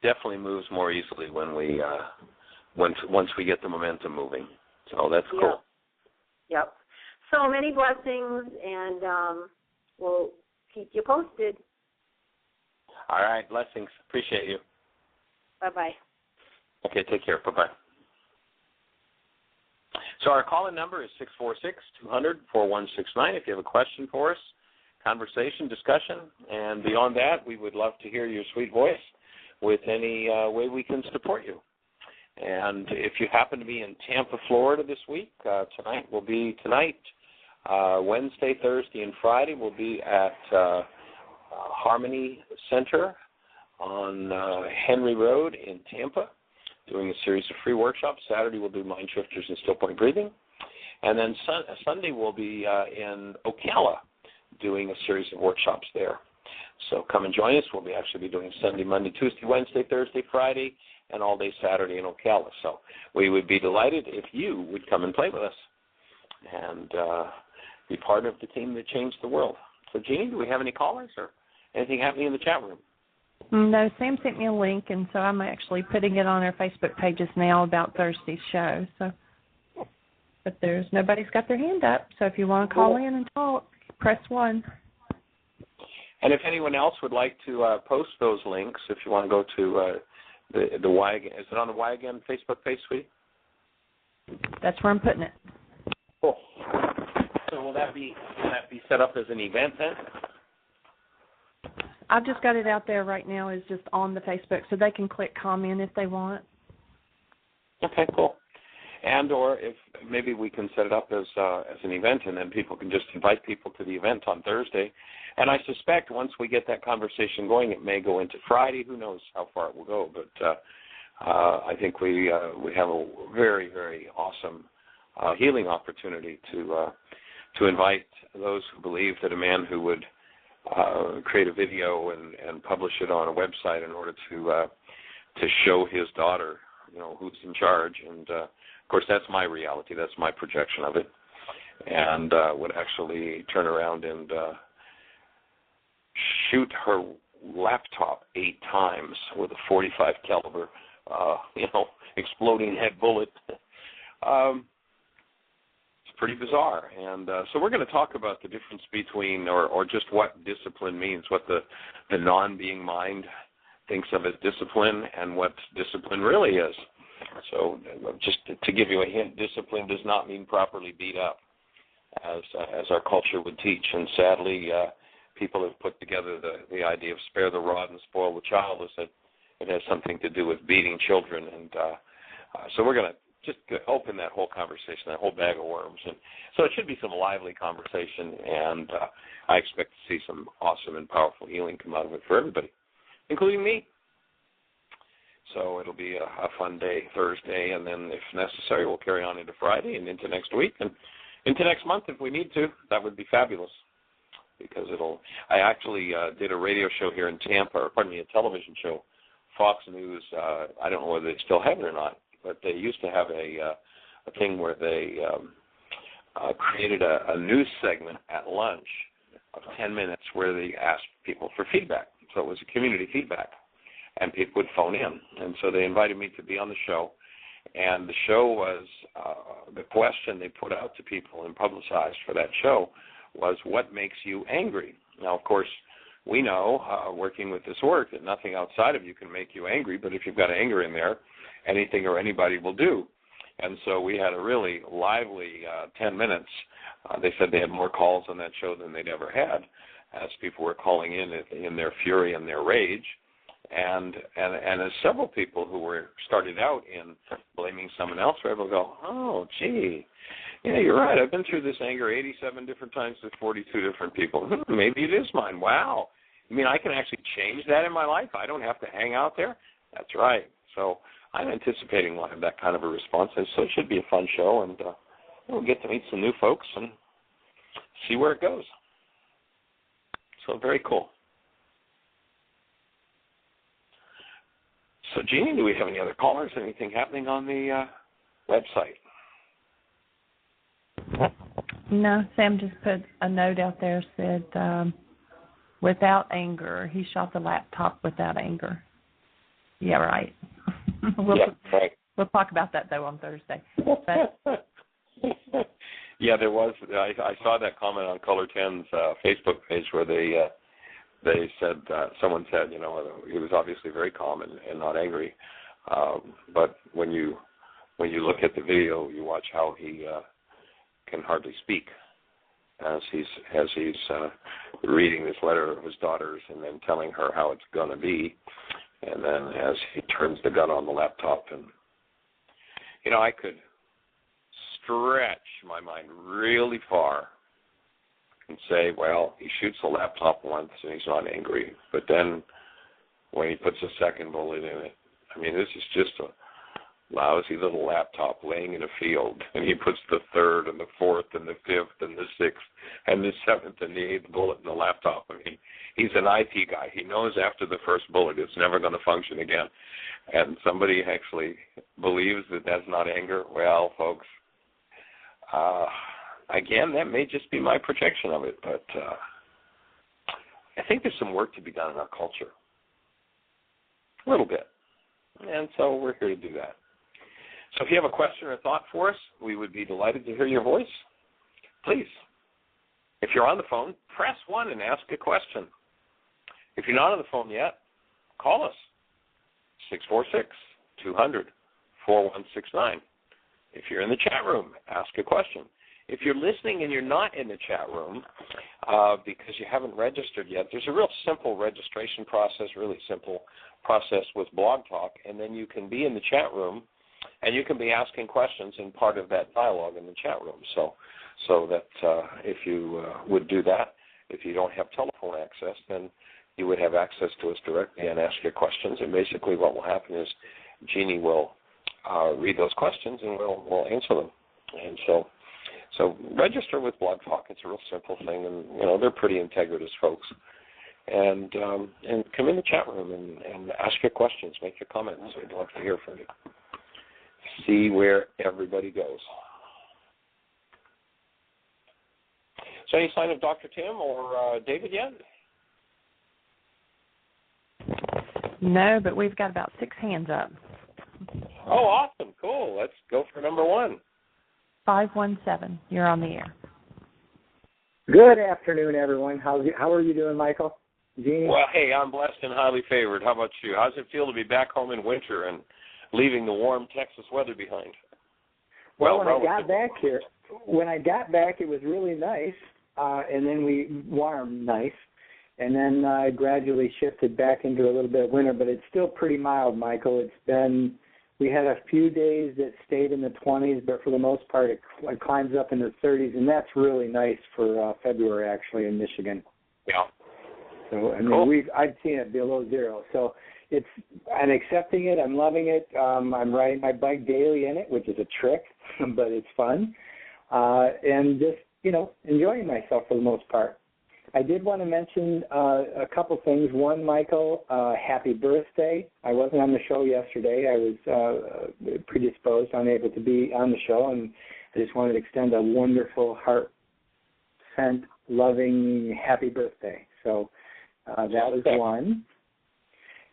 S5: definitely moves more easily when we once we get the momentum moving. So that's cool.
S8: Yep. So many blessings, and we'll keep you posted.
S5: All right, blessings. Appreciate you.
S8: Bye-bye.
S5: Okay, take care. Bye-bye. So our call-in number is 646-200-4169 if you have a question for us, conversation, discussion, and beyond that, we would love to hear your sweet voice with any way we can support you. And if you happen to be in Tampa, Florida this week, tonight, Wednesday, Thursday, and Friday, we'll be at Harmony Center on Henry Road in Tampa, doing a series of free workshops. Saturday we'll do mind shifters and still point breathing. And then Sunday we'll be in Ocala doing a series of workshops there. So come and join us. We'll actually be doing Sunday, Monday, Tuesday, Wednesday, Thursday, Friday, and all day Saturday in Ocala. So we would be delighted if you would come and play with us and be part of the team that changed the world. So, Jeannie, do we have any callers or anything happening in the chat room?
S9: No, Sam sent me a link, and so I'm actually putting it on our Facebook pages now about Thursday's show. So, but nobody's got their hand up. So if you want to call in and talk, press 1.
S5: And if anyone else would like to post those links, if you want to go to the Why Again, is it on the Why Again Facebook page, sweetie?
S9: That's where I'm putting it.
S5: Cool. So will that be set up as an event then?
S9: I've just got it out there right now as just on the Facebook, so they can click comment if they want.
S5: Okay, cool. And or if maybe we can set it up as an event, and then people can just invite people to the event on Thursday. And I suspect once we get that conversation going, it may go into Friday. Who knows how far it will go? But I think we have a very, very awesome healing opportunity to invite those who believe that a man who would create a video and publish it on a website in order to show his daughter, who's in charge. And of course, that's my reality. That's my projection of it. And would actually turn around and shoot her laptop 8 times with a .45 caliber, exploding head bullet. It's pretty bizarre. And so we're going to talk about the difference between, or just what discipline means, what the non-being mind thinks of as discipline and what discipline really is. So just to give you a hint, discipline does not mean properly beat up, as our culture would teach. And sadly, people have put together the idea of spare the rod and spoil the child, as that it has something to do with beating children. And so we're going to just open that whole conversation, that whole bag of worms. And so it should be some lively conversation, and I expect to see some awesome and powerful healing come out of it for everybody, including me. So it'll be a fun day Thursday, and then if necessary, we'll carry on into Friday and into next week and into next month if we need to. That would be fabulous, because I actually did a radio show here in Tampa, a television show, Fox News. I don't know whether they still have it or not, but they used to have a thing where they created a news segment at lunch of 10 minutes where they asked people for feedback. So it was a community feedback, and people would phone in. And so they invited me to be on the show, And the show was, the question they put out to people and publicized for that show was, what makes you angry? Now, of course, we know, working with this work, that nothing outside of you can make you angry, but if you've got anger in there, anything or anybody will do. And so we had a really lively 10 minutes. They said they had more calls on that show than they'd ever had, as people were calling in their fury and their rage. And as several people who were started out in blaming someone else were able to go, oh, gee, yeah, you're right. I've been through this anger 87 different times with 42 different people. Maybe it is mine. Wow. You mean I can actually change that in my life? I don't have to hang out there? That's right. So I'm anticipating we'll have that kind of a response, and so it should be a fun show, and we'll get to meet some new folks and see where it goes. So very cool. So, Jeannie, do we have any other callers? Anything happening on the website?
S9: No, Sam just put a note out there, said, without anger. He shot the laptop without anger. Yeah, right.
S5: Right.
S9: We'll talk about that, though, on Thursday. But,
S5: yeah, there was. I saw that comment on Color 10's Facebook page where they said, someone said, he was obviously very calm and not angry. But when you look at the video, you watch how he can hardly speak as he's reading this letter of his daughter's and then telling her how it's going to be. And then as he turns the gun on the laptop, and, I could stretch my mind really far and say, well, he shoots the laptop once and he's not angry. But then when he puts a second bullet in it, this is just a lousy little laptop laying in a field, and he puts the third and the fourth and the fifth and the sixth and the seventh and the eighth bullet in the laptop. He's an IT guy. He knows after the first bullet it's never going to function again. And somebody actually believes that that's not anger. Well, folks, again, that may just be my projection of it, but I think there's some work to be done in our culture. A little bit. And so we're here to do that. So if you have a question or thought for us, we would be delighted to hear your voice. Please, if you're on the phone, press 1 and ask a question. If you're not on the phone yet, call us, 646-200-4169. If you're in the chat room, ask a question. If you're listening and you're not in the chat room because you haven't registered yet, there's a real simple registration process, really simple process with Blog Talk, and then you can be in the chat room and you can be asking questions in part of that dialogue in the chat room. So that if you would do that, if you don't have telephone access, then you would have access to us directly and ask your questions. And basically what will happen is Jeannie will read those questions and we'll answer them. And so register with Blog Talk. It's a real simple thing, and they're pretty integritous folks. And come in the chat room and ask your questions, make your comments. We'd love to hear from you. See where everybody goes. So any sign of Dr. Tim or David yet?
S9: no, but we've got about 6 hands up.
S5: Oh, awesome. Cool. Let's go for number 1.
S9: 517. You're on the air.
S10: Good afternoon, everyone. How are you doing, Michael? Jeannie?
S5: Well, hey, I'm blessed and highly favored. How about you? How's it feel to be back home in winter and leaving the warm Texas weather behind?
S10: Well, when I got back, it was really nice, and then warm nice, and then I gradually shifted back into a little bit of winter, but it's still pretty mild, Michael. We had a few days that stayed in the 20s, but for the most part, it climbs up in the 30s, and that's really nice for February, actually, in Michigan.
S5: Yeah.
S10: So,
S5: cool.
S10: I've seen it below 0. So I'm accepting it. I'm loving it. I'm riding my bike daily in it, which is a trick, but it's fun. And just, enjoying myself for the most part. I did want to mention a couple things. One, Michael, happy birthday. I wasn't on the show yesterday. I was predisposed, unable to be on the show, and I just wanted to extend a wonderful, heart-sent, loving happy birthday. So that was one.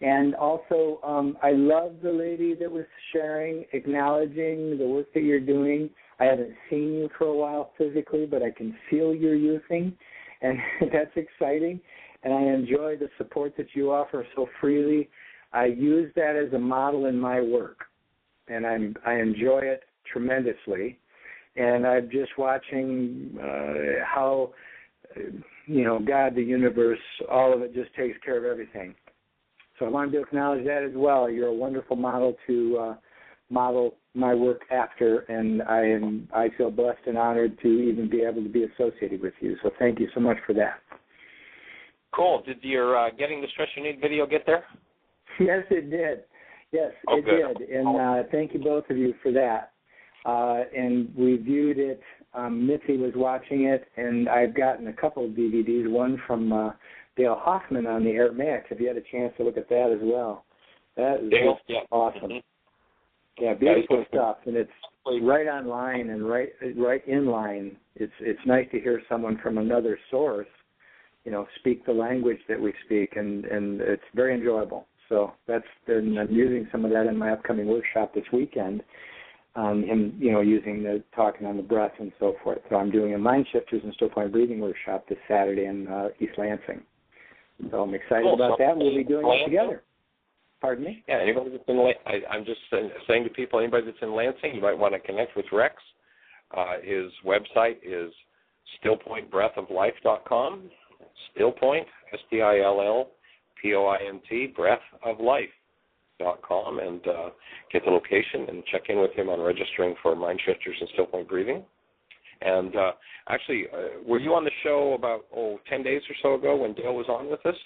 S10: And also, I love the lady that was sharing, acknowledging the work that you're doing. I haven't seen you for a while physically, but I can feel your youthing, and that's exciting. And I enjoy the support that you offer so freely. I use that as a model in my work, and I enjoy it tremendously. And I'm just watching how, God, the universe, all of it just takes care of everything. So I wanted to acknowledge that as well. You're a wonderful model to model my work after, and I feel blessed and honored to even be able to be associated with you. So thank you so much for that.
S5: Cool. Did your Getting the Stress You Need video get there?
S10: Yes, it did. Yes, it did. And thank you both of you for that. And we viewed it. Mitzi was watching it, and I've gotten a couple of DVDs, one from Dale Hoffman on the Aramaic. Have you had a chance to look at that as well? That is awesome. Mm-hmm. Yeah, beautiful stuff, and it's right online and right in line. It's nice to hear someone from another source, speak the language that we speak, and it's very enjoyable. So I'm using some of that in my upcoming workshop this weekend. Using the talking on the breath and so forth. So I'm doing a Mind Shifters and Still Point Breathing workshop this Saturday in East Lansing. So I'm excited about that. We'll be doing it together. Pardon me?
S5: Yeah, anybody that's in I'm just saying to people, anybody that's in Lansing, you might want to connect with Rex. His website is stillpointbreathoflife.com. Stillpoint, STILLPOINT, breathoflife.com, and get the location and check in with him on registering for Mind Shifters and Still Point Breathing. And actually, were you on the show about 10 days or so ago when Dale was on with us?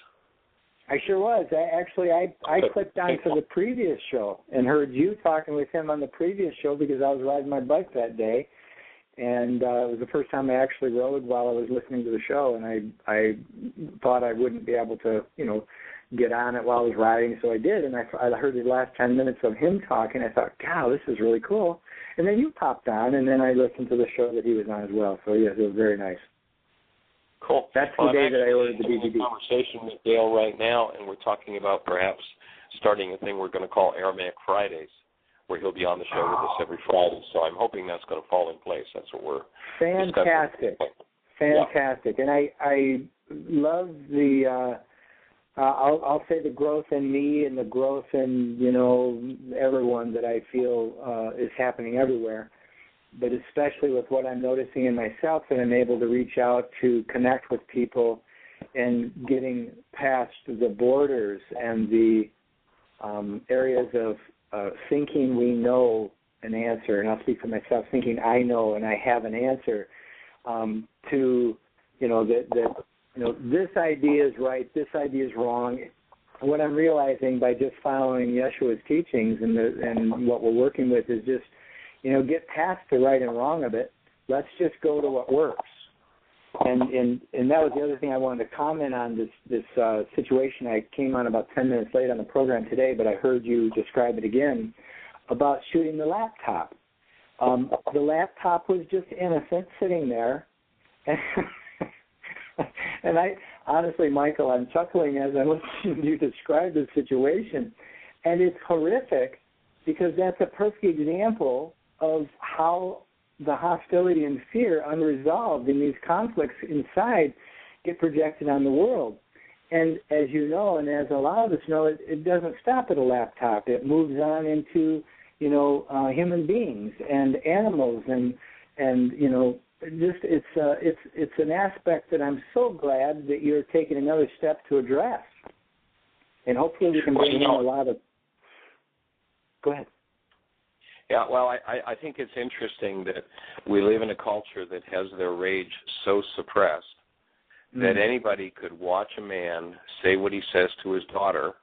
S10: I sure was. I clicked on to the previous show and heard you talking with him on the previous show because I was riding my bike that day, and it was the first time I actually rode while I was listening to the show, and I thought I wouldn't be able to, get on it while I was riding, so I did, and I heard the last 10 minutes of him talking. I thought, God, this is really cool. And then you popped on, and then I listened to the show that he was on as well. So, yes, it was very nice.
S5: Cool.
S10: That's the day that I ordered the DVD.
S5: I'm having a conversation with Dale right now, and we're talking about perhaps starting a thing we're going to call Aramaic Fridays, where he'll be on the show with us every Friday. So I'm hoping that's going to fall in place. That's what we're
S10: Fantastic. Fantastic. Yeah. And I love the... I'll say the growth in me and the growth in, everyone that I feel is happening everywhere, but especially with what I'm noticing in myself, that I'm able to reach out to connect with people and getting past the borders and the areas of thinking we know an answer, and I'll speak for myself, thinking I know and I have an answer, to, this idea is right, this idea is wrong. What I'm realizing by just following Yeshua's teachings and what we're working with is just, get past the right and wrong of it. Let's just go to what works. And that was the other thing I wanted to comment on, this situation. I came on about 10 minutes late on the program today, but I heard you describe it again about shooting the laptop. The laptop was just innocent, sitting there. And I honestly, Michael, I'm chuckling as I'm listening to you describe the situation. And it's horrific because that's a perfect example of how the hostility and fear unresolved in these conflicts inside get projected on the world. And as you know, and as a lot of us know, it doesn't stop at a laptop. It moves on into, human beings and animals and just it's an aspect that I'm so glad that you're taking another step to address, and hopefully we can bring in a lot of. Go ahead.
S5: Yeah, well, I think it's interesting that we live in a culture that has their rage so suppressed that anybody could watch a man say what he says to his daughter,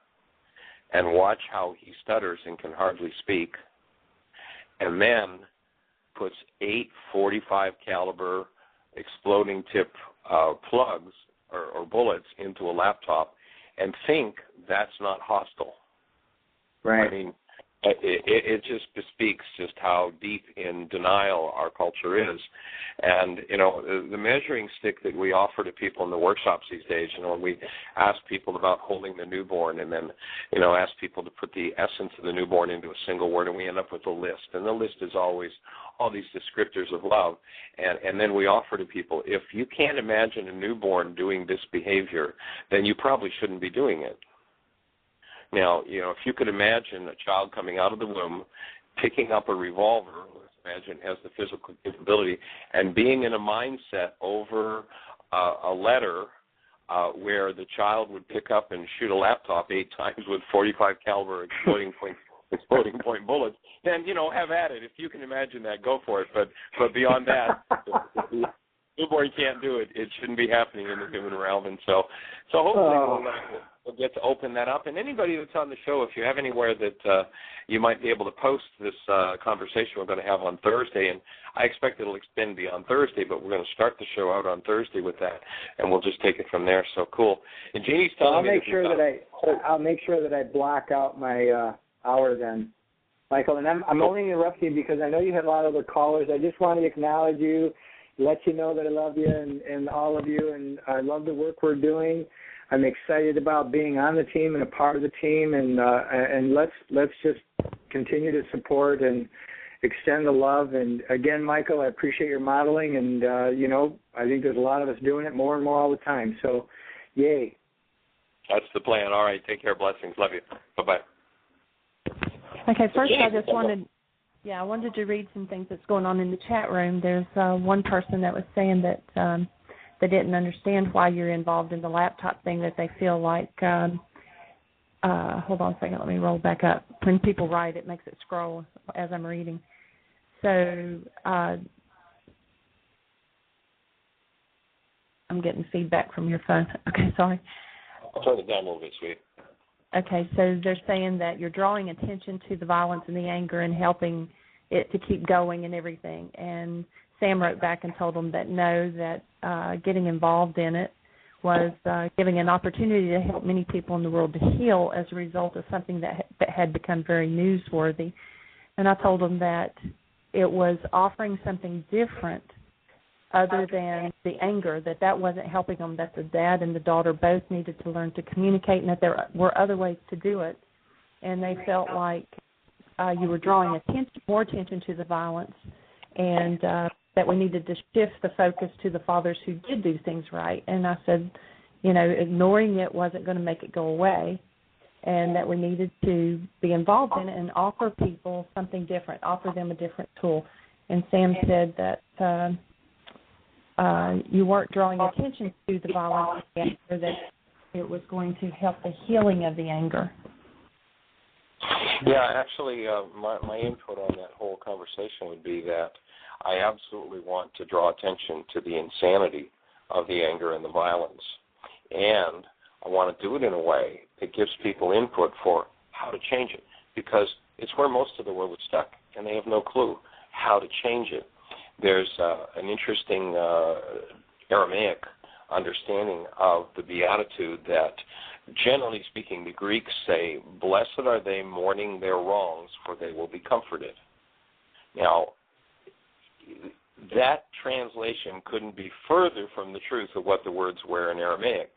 S5: and watch how he stutters and can hardly speak, and then puts 8 .45 caliber exploding tip plugs or bullets into a laptop and think that's not hostile.
S10: Right.
S5: I mean, It just bespeaks just how deep in denial our culture is. And, the measuring stick that we offer to people in the workshops these days, when we ask people about holding the newborn and then, ask people to put the essence of the newborn into a single word, and we end up with a list. And the list is always all these descriptors of love. And then we offer to people, if you can't imagine a newborn doing this behavior, then you probably shouldn't be doing it. Now, if you could imagine a child coming out of the womb, picking up a revolver, let's imagine has the physical capability, and being in a mindset over a letter where the child would pick up and shoot a laptop 8 times with 45 caliber exploding point bullets, then, have at it. If you can imagine that, go for it. But beyond that, newborn can't do it. It shouldn't be happening in the human realm. And so hopefully we'll get to open that up. And anybody that's on the show, if you have anywhere that you might be able to post this conversation we're going to have on Thursday, and I expect it'll extend beyond Thursday, but we're going to start the show out on Thursday with that, and we'll just take it from there. So cool. And Jeannie's telling me
S10: I'll make sure that I block out my hour then, Michael. And I'm only interrupting you because I know you had a lot of other callers. I just want to acknowledge you, let you know that I love you and all of you, and I love the work we're doing. I'm excited about being on the team and a part of the team, and let's just continue to support and extend the love. And again, Michael, I appreciate your modeling, and I think there's a lot of us doing it more and more all the time. So, yay!
S5: That's the plan. All right, take care. Blessings. Love you. Bye-bye.
S9: Okay, first I just wanted to read some things that's going on in the chat room. There's one person that was saying that they didn't understand why you're involved in the laptop thing, that they feel like, hold on a second, let me roll back up. When people write, it makes it scroll as I'm reading. So I'm getting feedback from your phone. Okay, sorry.
S5: I'll turn it down a little bit, sweet.
S9: Okay, so they're saying that you're drawing attention to the violence and the anger and helping it to keep going and everything. And Sam wrote back and told them that no, that getting involved in it was giving an opportunity to help many people in the world to heal as a result of something that had become very newsworthy. And I told them that it was offering something different other than the anger, that wasn't helping them, that the dad and the daughter both needed to learn to communicate and that there were other ways to do it. And they felt like you were drawing more attention to the violence and that we needed to shift the focus to the fathers who did do things right. And I said, ignoring it wasn't going to make it go away, and that we needed to be involved in it and offer people something different, offer them a different tool. And Sam said that you weren't drawing attention to the violence and the anger, that it was going to help the healing of the anger.
S5: Yeah, actually, my input on that whole conversation would be that I absolutely want to draw attention to the insanity of the anger and the violence. And I want to do it in a way that gives people input for how to change it, because it's where most of the world is stuck, and they have no clue how to change it. There's an interesting Aramaic understanding of the Beatitude that, generally speaking, the Greeks say, "Blessed are they mourning their wrongs, for they will be comforted." Now, that translation couldn't be further from the truth of what the words were in Aramaic.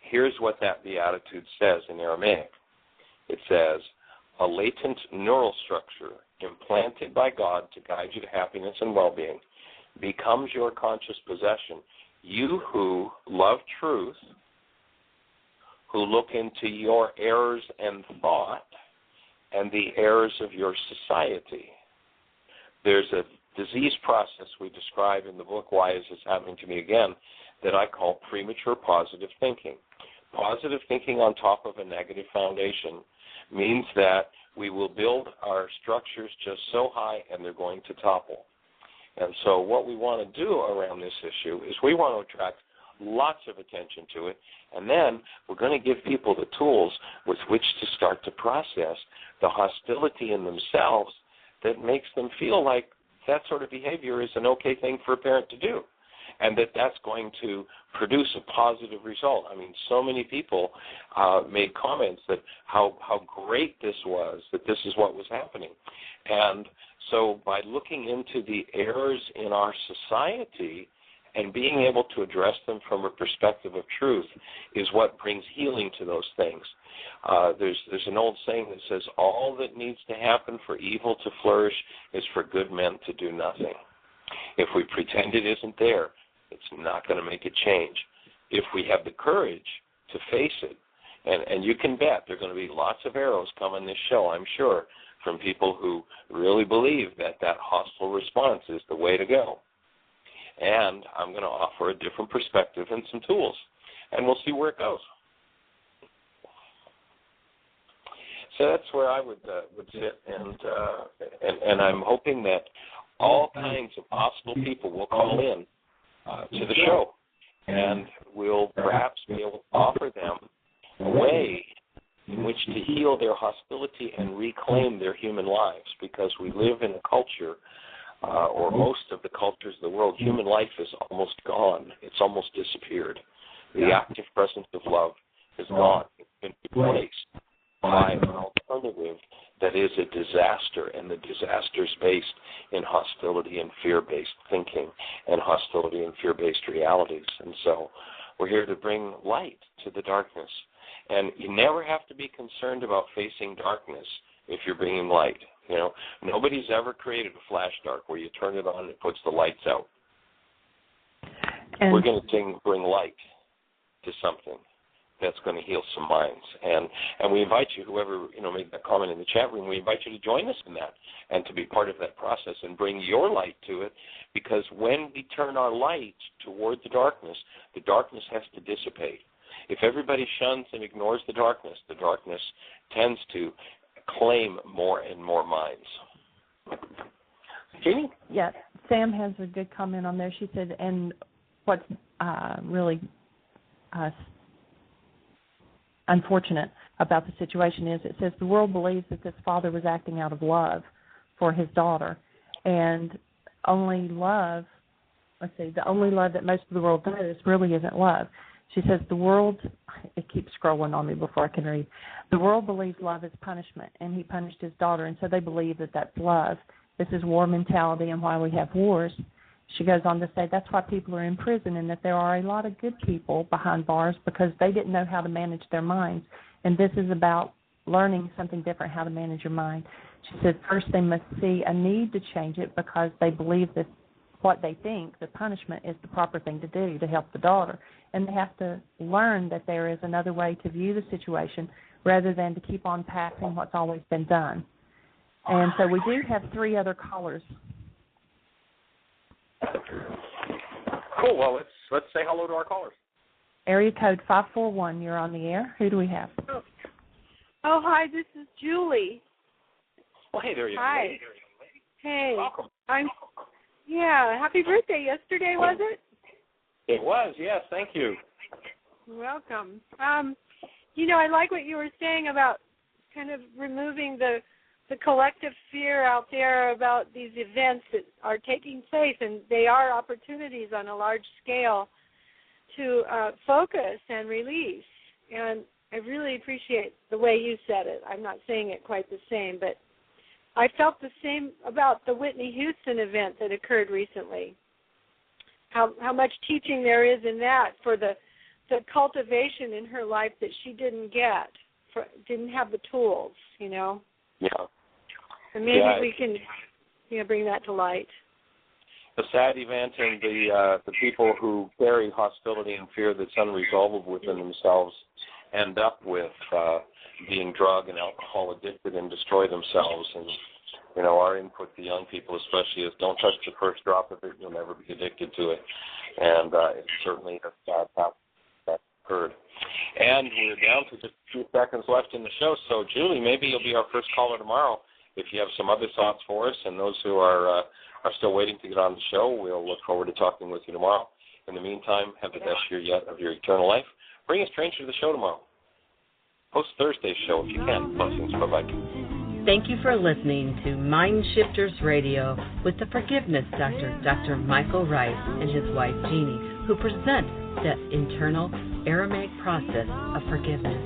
S5: Here's what that Beatitude says in Aramaic. It says, "A latent neural structure implanted by God to guide you to happiness and well-being becomes your conscious possession. You who love truth, who look into your errors and thought and the errors of your society." There's a disease process we describe in the book, Why Is This Happening to Me Again, that I call premature positive thinking. Positive thinking on top of a negative foundation means that we will build our structures just so high and they're going to topple. And so what we want to do around this issue is we want to attract lots of attention to it, and then we're going to give people the tools with which to start to process the hostility in themselves that makes them feel like that sort of behavior is an okay thing for a parent to do. and that's going to produce a positive result. I mean, so many people made comments that how great this was, that this is what was happening. And so by looking into the errors in our society and being able to address them from a perspective of truth is what brings healing to those things. There's an old saying that says, all that needs to happen for evil to flourish is for good men to do nothing. If we pretend it isn't there, it's not going to make a change. If we have the courage to face it, and you can bet there are going to be lots of arrows coming this show, I'm sure, from people who really believe that hostile response is the way to go. And I'm going to offer a different perspective and some tools, and we'll see where it goes. So that's where I would sit, and I'm hoping that all kinds of possible people will call in to the show, and we'll perhaps be able to offer them a way in which to heal their hostility and reclaim their human lives, because we live in a culture, or most of the cultures of the world, human life is almost gone. It's almost disappeared. The active presence of love is gone. It's been replaced by an alternative that is a disaster, and the disaster is based in hostility and fear-based thinking and hostility and fear-based realities. And so we're here to bring light to the darkness. And you never have to be concerned about facing darkness if you're bringing light. You know, nobody's ever created a flash dark where you turn it on and it puts the lights out. And we're going to bring light to something that's going to heal some minds. And we invite you, whoever made that comment in the chat room, we invite you to join us in that and to be part of that process and bring your light to it, because when we turn our light toward the darkness has to dissipate. If everybody shuns and ignores the darkness tends to claim more and more minds. Jeannie?
S9: Yeah, Sam has a good comment on there. She said, and what's really unfortunate about the situation is it says the world believes that this father was acting out of love for his daughter, and the only love that most of the world knows really isn't love. She says the world, it keeps scrolling on me before I can read, the world believes love is punishment, and he punished his daughter, and so they believe that that's love. This is war mentality and why we have wars. She goes on to say that's why people are in prison, and that there are a lot of good people behind bars because they didn't know how to manage their minds. And this is about learning something different, how to manage your mind. She said first they must see a need to change it because they believe that what they think, the punishment, is the proper thing to do to help the daughter. And they have to learn that there is another way to view the situation rather than to keep on passing what's always been done. And so we do have 3 other callers.
S5: Cool. Well, let's say hello to our callers.
S9: Area code 541. You're on the air. Who do we have?
S11: Oh, hi. This is Julie.
S5: Well, hey there, young lady.
S11: Hey.
S5: Welcome.
S11: Happy birthday yesterday, was it?
S5: It was, yes. Thank you.
S11: Welcome. I like what you were saying about kind of removing the collective fear out there about these events that are taking place, and they are opportunities on a large scale to focus and release. And I really appreciate the way you said it. I'm not saying it quite the same, but I felt the same about the Whitney Houston event that occurred recently. How much teaching there is in that for the cultivation in her life that she didn't get, didn't have the tools, Yeah. And maybe we can, bring that to light.
S5: The sad event and the people who carry hostility and fear that's unresolvable within themselves end up with being drug and alcohol addicted and destroy themselves. And our input to young people especially is don't touch the first drop of it, you'll never be addicted to it. And it's certainly a sad fact that occurred. And we're down to just a few seconds left in the show, so Julie, maybe you'll be our first caller tomorrow. If you have some other thoughts for us, and those who are still waiting to get on the show, we'll look forward to talking with you tomorrow. In the meantime, have the best year yet of your eternal life. Bring a stranger to the show tomorrow. Post Thursday's show if you can. Blessings. Bye-bye.
S2: Thank you for listening to Mind Shifters Radio with the Forgiveness Doctor, Dr. Michael Ryce, and his wife Jeannie, who present the internal Aramaic process of forgiveness.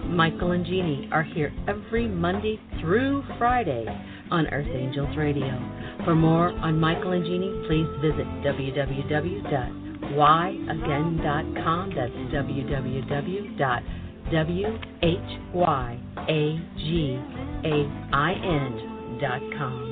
S2: Michael and Jeannie are here every Monday through Friday on Earth Angels Radio. For more on Michael and Jeannie, please visit www.whyagain.com. That's www.whyagain.com.